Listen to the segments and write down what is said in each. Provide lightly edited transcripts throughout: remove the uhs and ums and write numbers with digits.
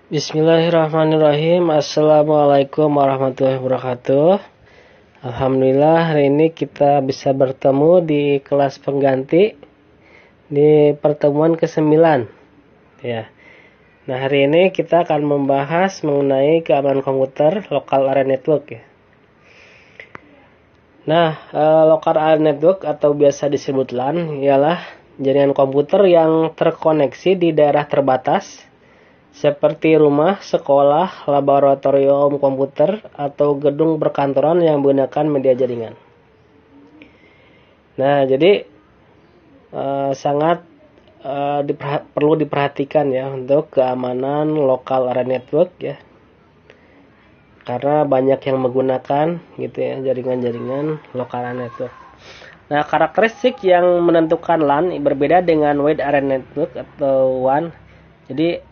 Bismillahirrahmanirrahim. Assalamualaikum warahmatullahi wabarakatuh. Alhamdulillah hari ini kita bisa bertemu di kelas pengganti di pertemuan ke-9 ya. Nah, hari ini kita akan membahas mengenai keamanan komputer local area network ya. Nah, local area network atau biasa disebut LAN ialah jaringan komputer yang terkoneksi di daerah terbatas seperti rumah, sekolah, laboratorium komputer, atau gedung perkantoran yang menggunakan media jaringan. Nah, jadi sangat perlu diperhatikan ya untuk keamanan local area network ya. Karena banyak yang menggunakan gitu ya jaringan-jaringan local area network. Nah, karakteristik yang menentukan LAN berbeda dengan wide area network atau WAN. Jadi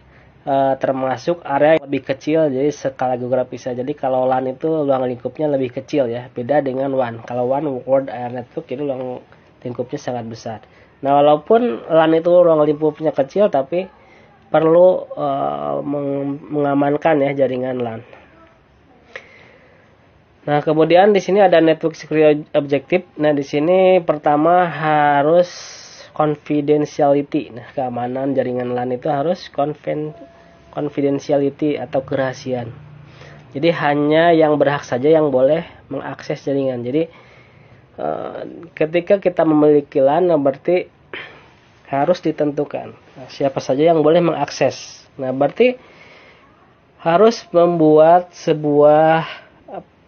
termasuk area yang lebih kecil, jadi skala geografis. Jadi kalau LAN itu ruang lingkupnya lebih kecil ya, beda dengan WAN. Kalau WAN Wide Area Network itu ruang lingkupnya sangat besar. Nah, walaupun LAN itu ruang lingkupnya kecil, tapi perlu mengamankan ya jaringan LAN. Nah, kemudian di sini ada network security objective. Nah, di sini pertama harus confidentiality. Nah, keamanan jaringan LAN itu harus confidentiality atau kerahasiaan. Jadi hanya yang berhak saja yang boleh mengakses jaringan. Jadi ketika kita memiliki LAN, berarti harus ditentukan siapa saja yang boleh mengakses. Nah, berarti harus membuat sebuah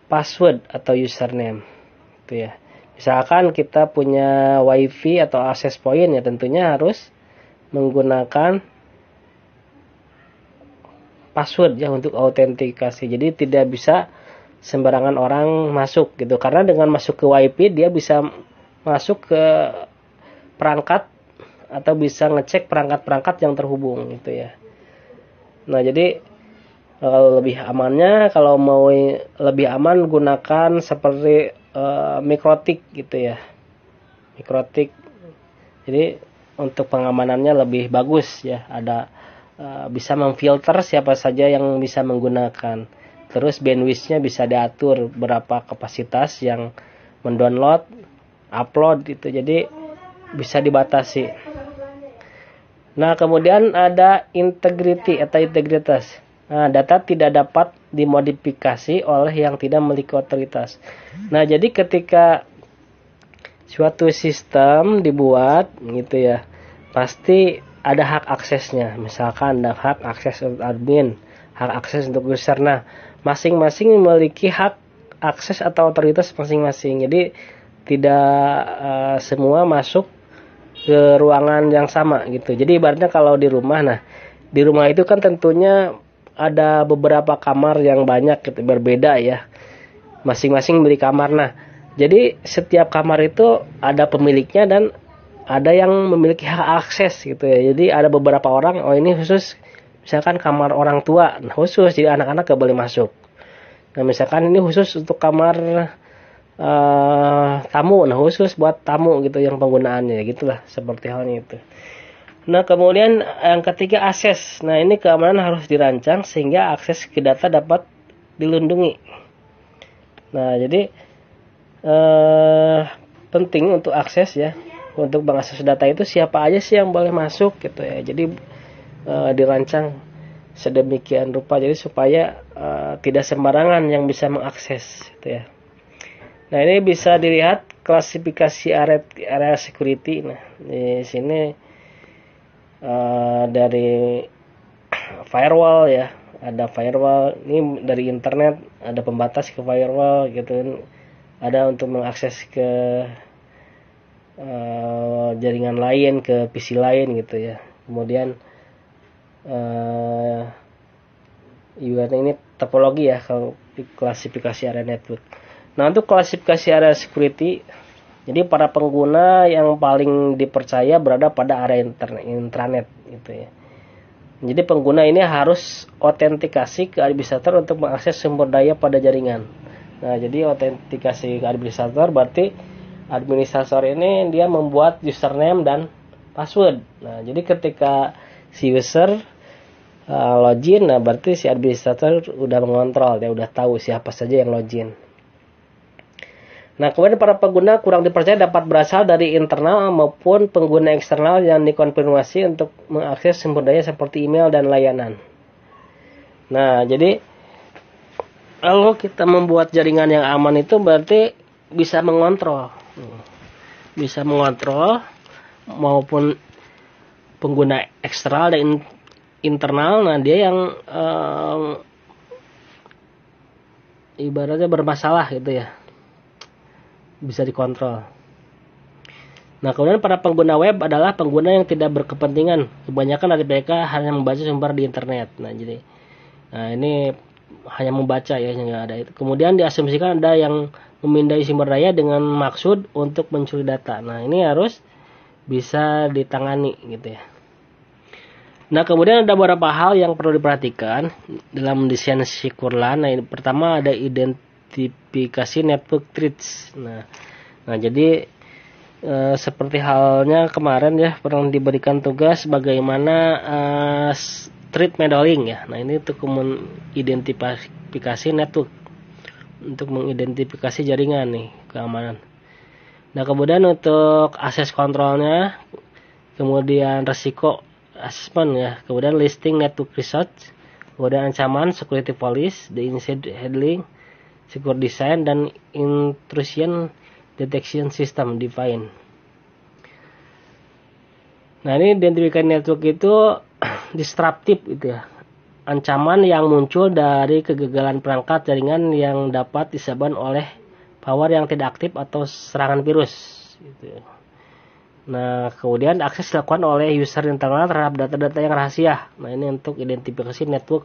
password atau username, itu ya. Misalkan kita punya WiFi atau access point ya, tentunya harus menggunakan password ya untuk autentikasi. Jadi tidak bisa sembarangan orang masuk gitu. Karena dengan masuk ke WiFi dia bisa masuk ke perangkat atau bisa ngecek perangkat-perangkat yang terhubung gitu ya. Nah, jadi kalau lebih amannya, kalau mau lebih aman gunakan seperti mikrotik gitu ya. Mikrotik. Jadi untuk pengamanannya lebih bagus ya. Ada bisa memfilter siapa saja yang bisa menggunakan. Terus bandwidth-nya bisa diatur berapa kapasitas yang mendownload, upload itu. Jadi bisa dibatasi. Nah, kemudian ada integrity atau integritas. Nah, data tidak dapat dimodifikasi oleh yang tidak memiliki otoritas. Nah, jadi ketika suatu sistem dibuat gitu ya, pasti ada hak aksesnya. Misalkan ada hak akses untuk admin, hak akses untuk user. Nah, masing-masing memiliki hak akses atau otoritas masing-masing. Jadi tidak semua masuk ke ruangan yang sama gitu. Jadi ibaratnya kalau di rumah, nah di rumah itu kan tentunya ada beberapa kamar yang banyak gitu, berbeda ya. Masing-masing memiliki kamar. Nah, jadi setiap kamar itu ada pemiliknya dan ada yang memiliki hak akses gitu ya. Jadi ada beberapa orang, oh ini khusus misalkan kamar orang tua, nah khusus jadi anak-anak gak boleh masuk. Nah, misalkan ini khusus untuk kamar tamu, nah khusus buat tamu gitu yang penggunaannya, gitulah seperti halnya itu. Nah, kemudian yang ketiga akses. Nah, ini keamanan harus dirancang sehingga akses ke data dapat dilindungi. Nah, jadi penting untuk akses ya. Untuk mengakses data itu siapa aja sih yang boleh masuk gitu ya. Jadi dirancang sedemikian rupa jadi supaya tidak sembarangan yang bisa mengakses gitu ya. Nah, ini bisa dilihat klasifikasi area security. Nah, di sini dari firewall ya, ada firewall ini dari internet, ada pembatas ke firewall gitu. Ada untuk mengakses ke jaringan lain, ke PC lain gitu ya. Kemudian ini topologi ya kalau klasifikasi area network. Nah, untuk klasifikasi area security, jadi para pengguna yang paling dipercaya berada pada area intranet gitu ya. Jadi pengguna ini harus autentikasi ke administrator untuk mengakses sumber daya pada jaringan. Nah, jadi autentikasi ke administrator berarti administrator ini dia membuat username dan password. Nah, jadi ketika si user login, nah berarti si administrator udah mengontrol, dia udah tahu siapa saja yang login. Nah, kemudian para pengguna kurang dipercaya dapat berasal dari internal maupun pengguna eksternal yang dikonfirmasi untuk mengakses sumber daya seperti email dan layanan. Nah, jadi kalau kita membuat jaringan yang aman itu berarti bisa mengontrol. Bisa mengontrol maupun pengguna eksternal dan internal. Nah, dia yang ibaratnya bermasalah gitu ya. Bisa dikontrol. Nah, kemudian para pengguna web adalah pengguna yang tidak berkepentingan. Kebanyakan dari mereka hanya membaca sumber di internet. Nah, ini hanya membaca ya, nggak ada itu. Kemudian diasumsikan ada yang memindai sumber daya dengan maksud untuk mencuri data. Nah, ini harus bisa ditangani gitu ya. Nah, kemudian ada beberapa hal yang perlu diperhatikan dalam desain secure LAN. Nah, pertama ada identifikasi network threats. Nah jadi seperti halnya kemarin ya, pernah diberikan tugas bagaimana threat modeling ya. Nah, ini untuk mengidentifikasi network, untuk mengidentifikasi jaringan nih, keamanan. Nah, kemudian untuk akses kontrolnya, kemudian resiko assessment ya, kemudian listing network research, kemudian ancaman security policy, the incident handling, secure design, dan intrusion detection system define. Nah, ini identifikasi network itu disruptif gitu ya, ancaman yang muncul dari kegagalan perangkat jaringan yang dapat disebabkan oleh power yang tidak aktif atau serangan virus gitu. Nah, kemudian akses dilakukan oleh user internal terhadap data-data yang rahasia. Nah, ini untuk identifikasi network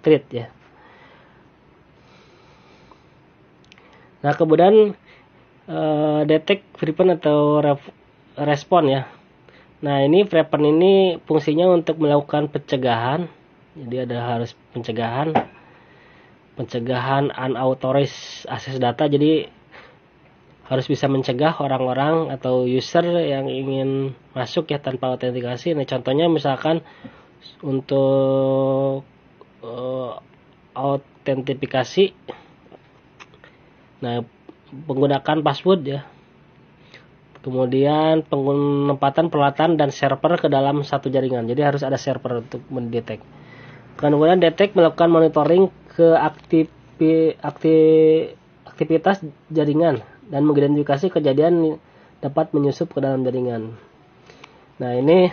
threat ya. Nah, kemudian detect, prevent atau respon ya. Nah, ini prevent ini fungsinya untuk melakukan pencegahan. Jadi harus pencegahan unauthorized akses data. Jadi harus bisa mencegah orang-orang atau user yang ingin masuk ya tanpa autentikasi. Nah, contohnya misalkan untuk autentifikasi, nah menggunakan password ya. Kemudian penempatan peralatan dan server ke dalam satu jaringan. Jadi harus ada server untuk mendetek. Kemudian detect melakukan monitoring ke aktivitas jaringan dan mengidentifikasi kejadian dapat menyusup ke dalam jaringan. Nah, ini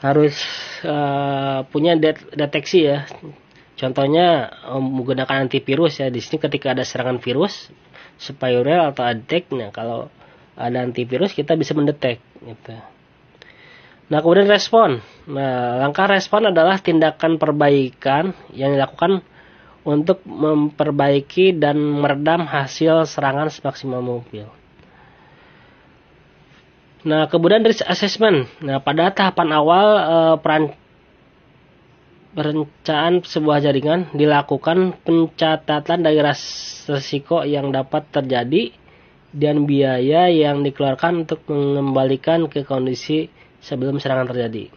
harus punya deteksi ya. Contohnya menggunakan antivirus ya. Di sini ketika ada serangan virus, spyware atau attack, nah kalau ada antivirus kita bisa mendetek gitu. Nah, kemudian respon. Nah, langkah respon adalah tindakan perbaikan yang dilakukan untuk memperbaiki dan meredam hasil serangan semaksimal mungkin. Nah, kemudian risk assessment. Nah, pada tahapan awal perencanaan sebuah jaringan dilakukan pencatatan dari risiko yang dapat terjadi dan biaya yang dikeluarkan untuk mengembalikan ke kondisi sebelum serangan terjadi.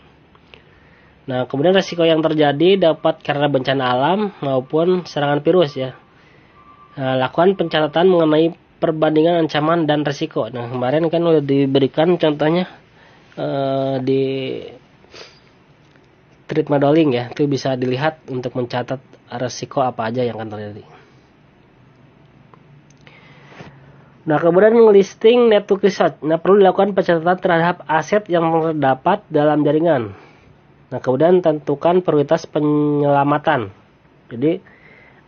Nah, kemudian risiko yang terjadi dapat karena bencana alam maupun serangan virus ya. Nah, lakukan pencatatan mengenai perbandingan ancaman dan risiko. Nah, kemarin kan udah diberikan contohnya di threat modeling ya. Itu bisa dilihat untuk mencatat risiko apa aja yang akan terjadi. Nah, kemudian listing network research. Nah, perlu dilakukan pencatatan terhadap aset yang terdapat dalam jaringan. Nah, kemudian tentukan prioritas penyelamatan. Jadi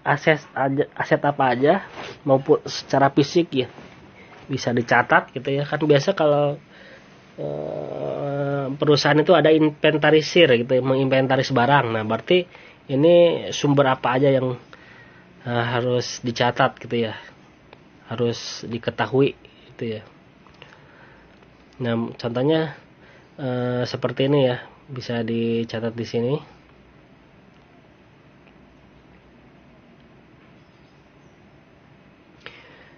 aset apa aja maupun secara fisik ya bisa dicatat gitu ya. Kan biasa kalau perusahaan itu ada inventarisir gitu ya, menginventaris barang. Nah, berarti ini sumber apa aja yang harus dicatat gitu ya. Harus diketahui gitu ya. Nah, contohnya seperti ini ya. Bisa dicatat di sini.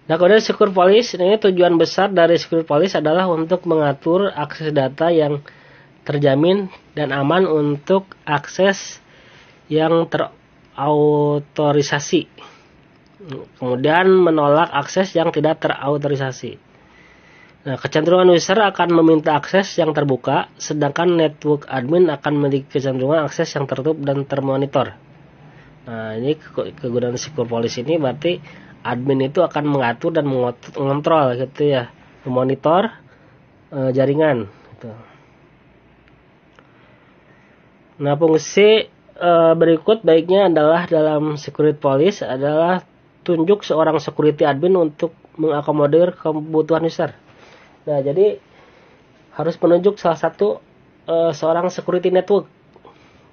Nah, kemudian secure policy ini tujuan besar dari secure policy adalah untuk mengatur akses data yang terjamin dan aman untuk akses yang terautorisasi. Kemudian menolak akses yang tidak terautorisasi. Nah, kecenderungan user akan meminta akses yang terbuka, sedangkan network admin akan memiliki kecenderungan akses yang tertutup dan termonitor. Nah, ini kegunaan Secure Policy ini berarti admin itu akan mengatur dan mengontrol gitu ya, memonitor jaringan gitu. Nah, fungsi berikut baiknya adalah dalam Security Policy adalah tunjuk seorang security admin untuk mengakomodir kebutuhan user. Nah, jadi harus menunjuk salah satu seorang security network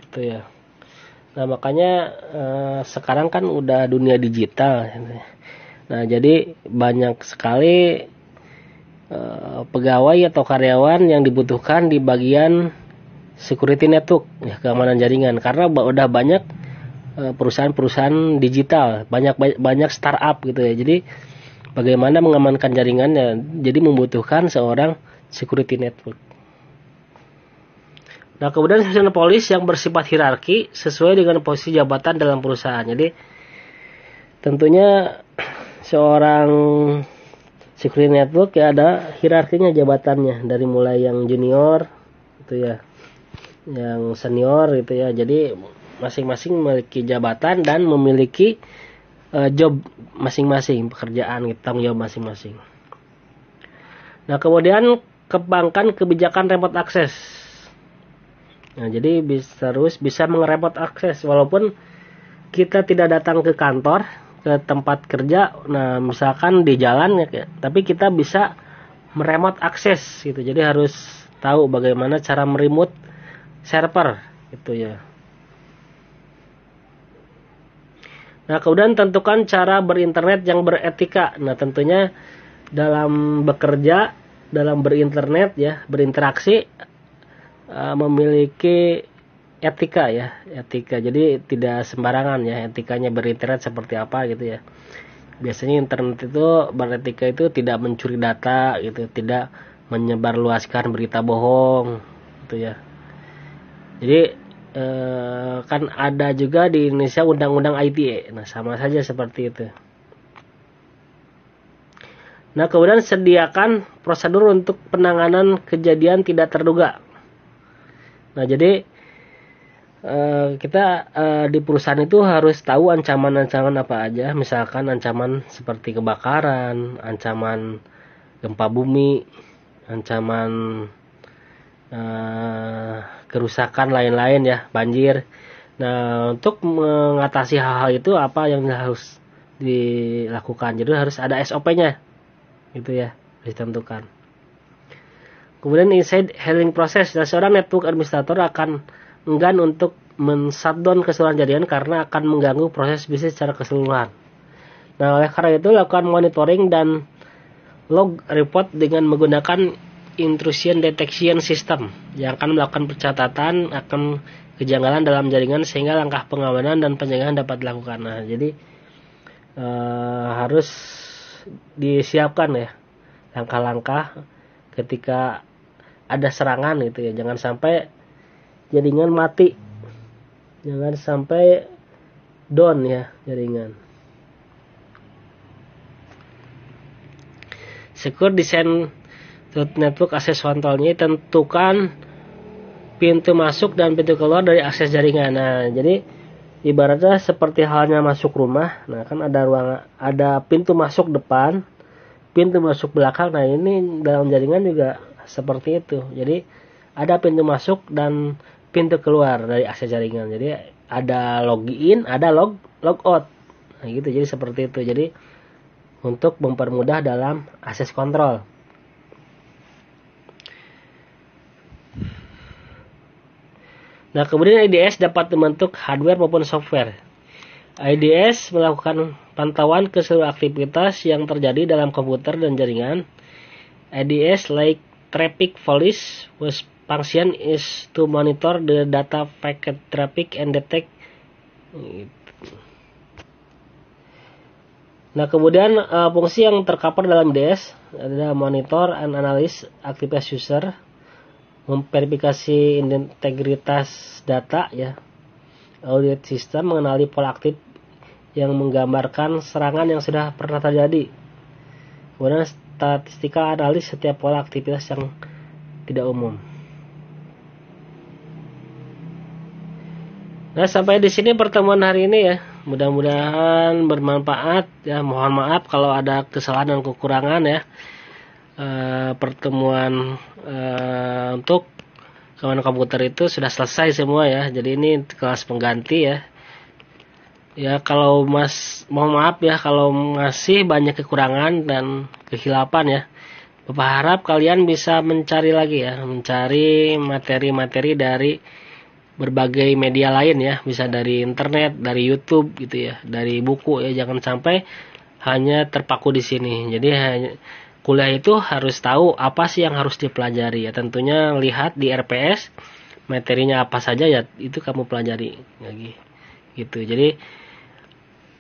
gitu ya. Nah, makanya sekarang kan udah dunia digital. Nah, jadi banyak sekali pegawai atau karyawan yang dibutuhkan di bagian security network, ya, keamanan jaringan, karena udah banyak perusahaan-perusahaan digital, banyak startup gitu ya. Jadi bagaimana mengamankan jaringannya, jadi membutuhkan seorang security network. Nah, kemudian Security Policy yang bersifat hierarki sesuai dengan posisi jabatan dalam perusahaan. Jadi tentunya seorang security network ya ada hierarkinya jabatannya, dari mulai yang junior gitu ya, yang senior gitu ya. Jadi masing-masing memiliki jabatan dan memiliki job masing-masing, pekerjaan gitu, tanggung jawab masing-masing. Nah, kemudian kembangkan kebijakan remote access. Nah, jadi bisa remote access walaupun kita tidak datang ke kantor, ke tempat kerja. Nah, misalkan di jalan ya, tapi kita bisa meremote access gitu. Jadi harus tahu bagaimana cara meremote server gitu ya. Nah, kemudian tentukan cara berinternet yang beretika. Nah, tentunya dalam bekerja, dalam berinternet ya, berinteraksi memiliki etika ya, etika. Jadi tidak sembarangan ya, etikanya berinternet seperti apa gitu ya. Biasanya internet itu beretika itu tidak mencuri data gitu, tidak menyebarluaskan berita bohong gitu ya. Jadi kan ada juga di Indonesia undang-undang ITE. Nah, sama saja seperti itu. Nah, kemudian sediakan prosedur untuk penanganan kejadian tidak terduga. Nah, jadi kita di perusahaan itu harus tahu ancaman-ancaman apa aja. Misalkan ancaman seperti kebakaran, ancaman gempa bumi, ancaman kerusakan lain-lain ya, banjir. Nah, untuk mengatasi hal-hal itu apa yang harus dilakukan? Jadi harus ada SOP-nya gitu ya, ditentukan. Kemudian inside handling process, dan seorang network administrator akan enggan untuk men-shutdown keseluruhan jaringan karena akan mengganggu proses bisnis secara keseluruhan. Nah, oleh karena itu lakukan monitoring dan log report dengan menggunakan intrusion detection system yang akan melakukan pencatatan akan kejanggalan dalam jaringan sehingga langkah pengamanan dan pencegahan dapat dilakukan. Nah, jadi harus disiapkan ya langkah-langkah ketika ada serangan gitu ya. Jangan sampai jaringan mati, jangan sampai down ya jaringan. Secure design network access control-nya tentukan pintu masuk dan pintu keluar dari akses jaringan. Nah, jadi ibaratnya seperti halnya masuk rumah. Nah, kan ada pintu masuk depan, pintu masuk belakang. Nah, ini dalam jaringan juga seperti itu. Jadi ada pintu masuk dan pintu keluar dari akses jaringan. Jadi ada login, ada log out. Nah, gitu. Jadi seperti itu. Jadi untuk mempermudah dalam akses kontrol. Nah, kemudian IDS dapat membentuk hardware maupun software. IDS melakukan pantauan ke seluruh aktivitas yang terjadi dalam komputer dan jaringan. IDS like traffic police whose function is to monitor the data packet traffic and detect. Nah, kemudian fungsi yang tercover dalam IDS adalah monitor and analyze aktivitas user, memverifikasi integritas data ya. Audit sistem mengenali pola aktif yang menggambarkan serangan yang sudah pernah terjadi. Kemudian statistika analis setiap pola aktivitas yang tidak umum. Nah, sampai di sini pertemuan hari ini ya. Mudah-mudahan bermanfaat ya. Mohon maaf kalau ada kesalahan dan kekurangan ya. Pertemuan untuk kawan komputer itu sudah selesai semua ya. Jadi ini kelas pengganti ya. Ya kalau mohon maaf ya kalau masih banyak kekurangan dan kehilapan ya. Bapak harap kalian bisa mencari lagi ya, mencari materi-materi dari berbagai media lain ya, bisa dari internet, dari YouTube gitu ya, dari buku ya, jangan sampai hanya terpaku di sini. Jadi kuliah itu harus tahu apa sih yang harus dipelajari ya. Tentunya lihat di RPS materinya apa saja ya, itu kamu pelajari lagi gitu. Jadi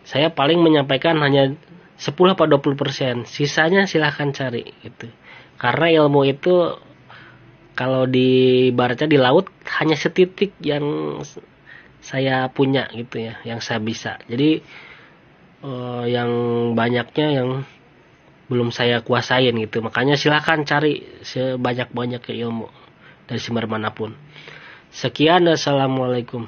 saya paling menyampaikan hanya 10 atau 20%, sisanya silahkan cari gitu. Karena ilmu itu kalau di baratnya di laut hanya setitik yang saya punya gitu ya, yang saya bisa. Jadi yang banyaknya yang belum saya kuasain gitu. Makanya silahkan cari sebanyak-banyaknya ilmu dari sumber manapun. Sekian, assalamualaikum.